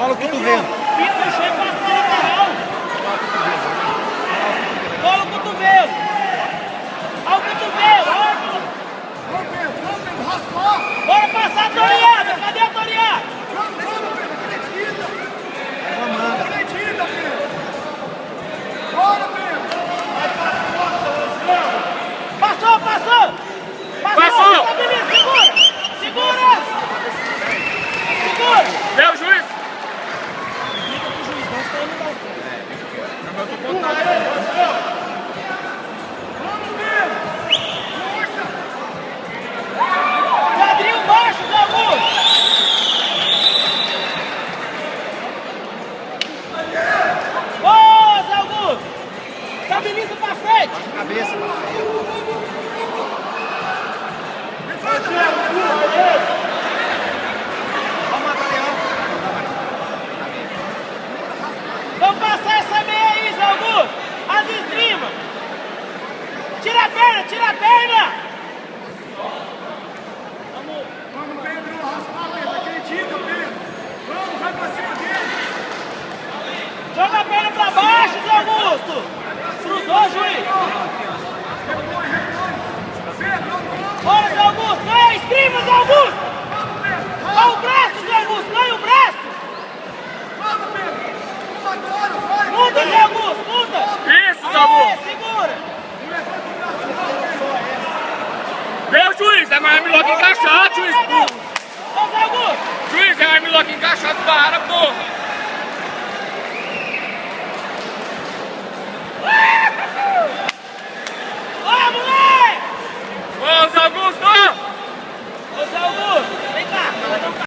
Cola o cotovelo. Pino no chão e passa na lateral. Cola o cotovelo. Olha o cotovelo, olha. Bora passar a toreada. Cadê a toreada? Acredita, Pedro. Bora, Pedro. Passou. Passou. Segura. Deu o juiz. Gabriel baixo, Augusto. Ô, Zé Augusto. Estabiliza pra frente. Cabeça. Vamos passar essa meia aí, Zé Augusto. As esgrima. Tira a perna. Vamos, Pedro, raspar, Pedro. Acredita, Pedro. Vamos, vai pra cima dele. Joga a perna pra baixo, Zé Augusto. Cruzou, juiz. Bora, Zé Augusto. Ganha a esgrima, Zé Augusto. Ganha o braço, Zé Augusto. Ganha o braço. Vamos, Pedro. Agora, vai. Muda, Zé Augusto. Muda. Isso, Zé Augusto. Segura. Deu o juiz, é mais armlock encaixado, juiz. Ô, Zé Augusto. Juiz, é armlock encaixado, para, porra.